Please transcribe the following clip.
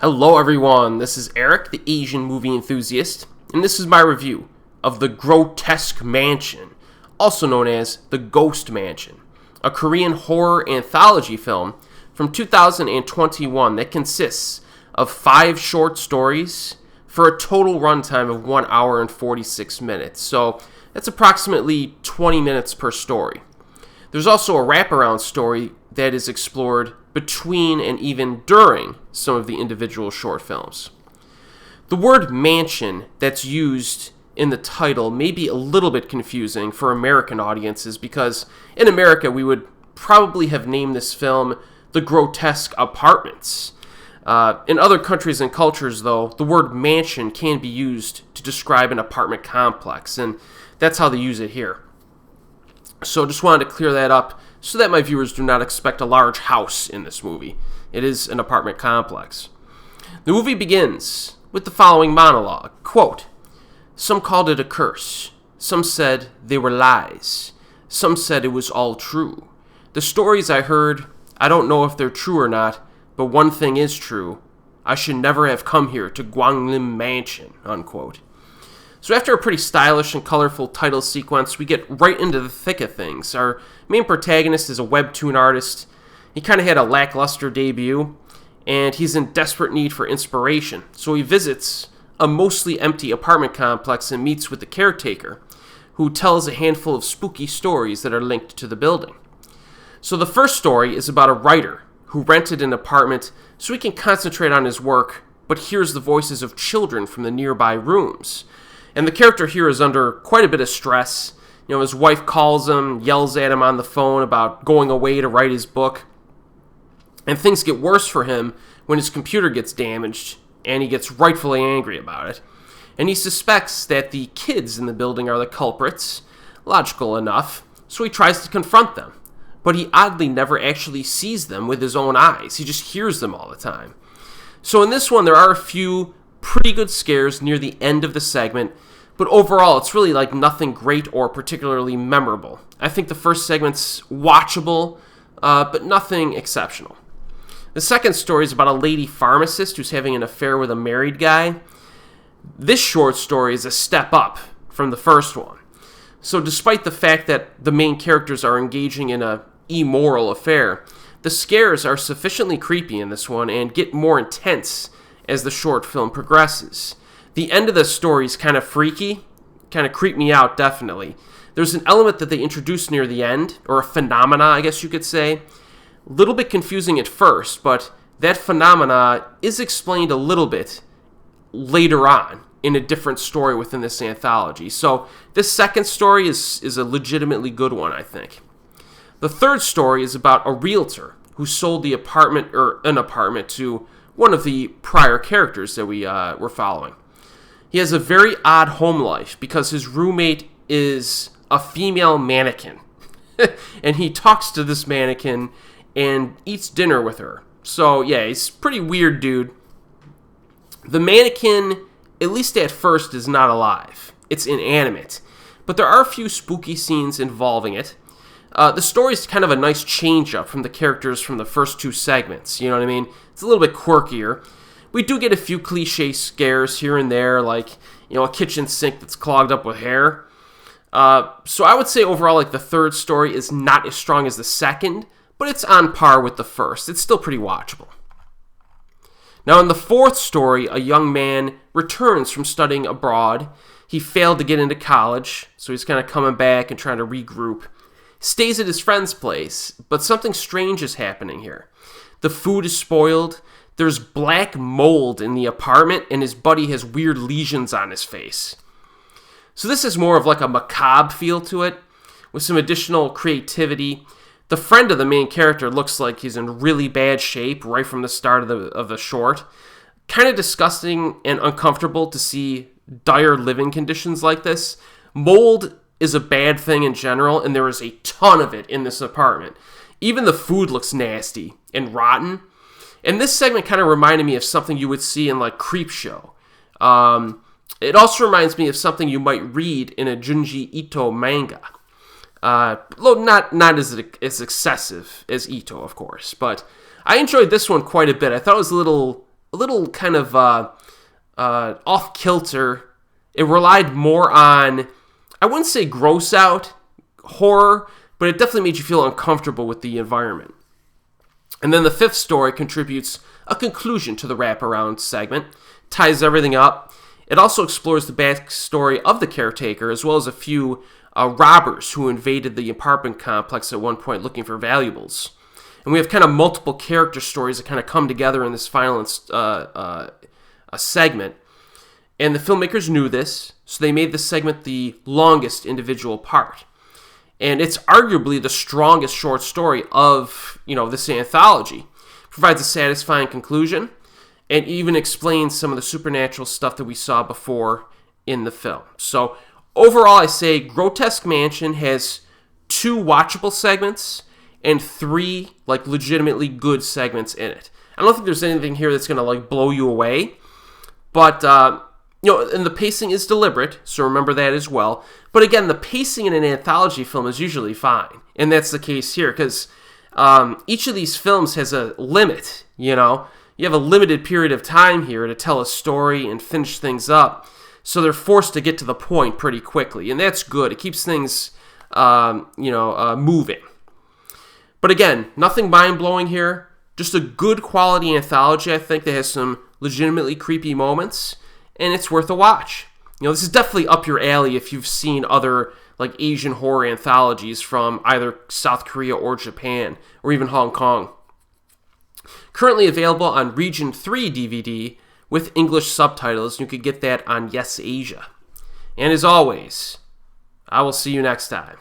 Hello everyone, this is Erik, the Asian movie enthusiast, and this is my review of the Grotesque Mansion, also known as the Ghost Mansion, a Korean horror anthology film from 2021 that consists of 5 short stories for a total runtime of 1 hour and 46 minutes, so that's approximately 20 minutes per story. There's also a wraparound story that is explored between and even during some of the individual short films. The word mansion that's used in the title may be a little bit confusing for American audiences because in America we would probably have named this film The Grotesque Apartments. In other countries and cultures, though, the word mansion can be used to describe an apartment complex, and that's how they use it here. So just wanted to clear that up so that my viewers do not expect a large house in this movie. It is an apartment complex. The movie begins with the following monologue. Quote, "Some called it a curse. Some said they were lies. Some said it was all true. The stories I heard, I don't know if they're true or not, but one thing is true. I should never have come here to Gwang-lim Mansion," unquote. So after a pretty stylish and colorful title sequence, we get right into the thick of things. Our main protagonist is a webtoon artist. He kind of had a lackluster debut, and he's in desperate need for inspiration. So he visits a mostly empty apartment complex and meets with the caretaker, who tells a handful of spooky stories that are linked to the building. So the first story is about a writer who rented an apartment so he can concentrate on his work, but hears the voices of children from the nearby rooms. And the character here is under quite a bit of stress. His wife calls him, yells at him on the phone about going away to write his book. And things get worse for him when his computer gets damaged, and he gets rightfully angry about it. And he suspects that the kids in the building are the culprits, logical enough, so he tries to confront them. But he oddly never actually sees them with his own eyes. He just hears them all the time. So in this one, there are a few pretty good scares near the end of the segment, but overall, it's really like nothing great or particularly memorable. I think the first segment's watchable, but nothing exceptional. The second story is about a lady pharmacist who's having an affair with a married guy. This short story is a step up from the first one. So despite the fact that the main characters are engaging in a immoral affair, the scares are sufficiently creepy in this one and get more intense as the short film progresses. The end of the story is kind of freaky, kind of creeped me out, definitely. There's an element that they introduce near the end, or a phenomena, I guess you could say. A little bit confusing at first, but that phenomena is explained a little bit later on in a different story within this anthology. So this second story is a legitimately good one, I think. The third story is about a realtor who sold an apartment to one of the prior characters that we were following. He has a very odd home life because his roommate is a female mannequin. And he talks to this mannequin and eats dinner with her. So yeah, he's a pretty weird dude. The mannequin, at least at first, is not alive. It's inanimate. But there are a few spooky scenes involving it. The story is kind of a nice change up from the characters from the first 2 segments. You know what I mean? It's a little bit quirkier. We do get a few cliche scares here and there, like, a kitchen sink that's clogged up with hair. So I would say overall, the third story is not as strong as the second, but it's on par with the first. It's still pretty watchable. Now, in the fourth story, a young man returns from studying abroad. He failed to get into college, so he's kind of coming back and trying to regroup. Stays at his friend's place, but something strange is happening here. The food is spoiled. There's black mold in the apartment, and his buddy has weird lesions on his face. So this is more of a macabre feel to it, with some additional creativity. The friend of the main character looks like he's in really bad shape right from the start of the short. Kind of disgusting and uncomfortable to see dire living conditions like this. Mold is a bad thing in general, and there is a ton of it in this apartment. Even the food looks nasty and rotten. And this segment kind of reminded me of something you would see in Creepshow. It also reminds me of something you might read in a Junji Ito manga. Not as excessive as Ito, of course, but I enjoyed this one quite a bit. I thought it was a little kind of off kilter. It relied more on, I wouldn't say gross out horror, but it definitely made you feel uncomfortable with the environment. And then the fifth story contributes a conclusion to the wraparound segment, ties everything up. It also explores the backstory of the caretaker, as well as a few robbers who invaded the apartment complex at one point looking for valuables. And we have kind of multiple character stories that kind of come together in this final segment. And the filmmakers knew this, so they made this segment the longest individual part. And it's arguably the strongest short story of, this anthology. It provides a satisfying conclusion and even explains some of the supernatural stuff that we saw before in the film. So overall, I say Grotesque Mansion has 2 watchable segments and 3 legitimately good segments in it. I don't think there's anything here that's going to blow you away, but and the pacing is deliberate, so remember that as well. But again, the pacing in an anthology film is usually fine, and that's the case here, because each of these films has a limit, You have a limited period of time here to tell a story and finish things up, so they're forced to get to the point pretty quickly, and that's good. It keeps things, moving. But again, nothing mind-blowing here, just a good quality anthology, I think, that has some legitimately creepy moments, and it's worth a watch. This is definitely up your alley if you've seen other Asian horror anthologies from either South Korea or Japan, or even Hong Kong. Currently available on Region 3 DVD with English subtitles. You could get that on Yes Asia. And as always, I will see you next time.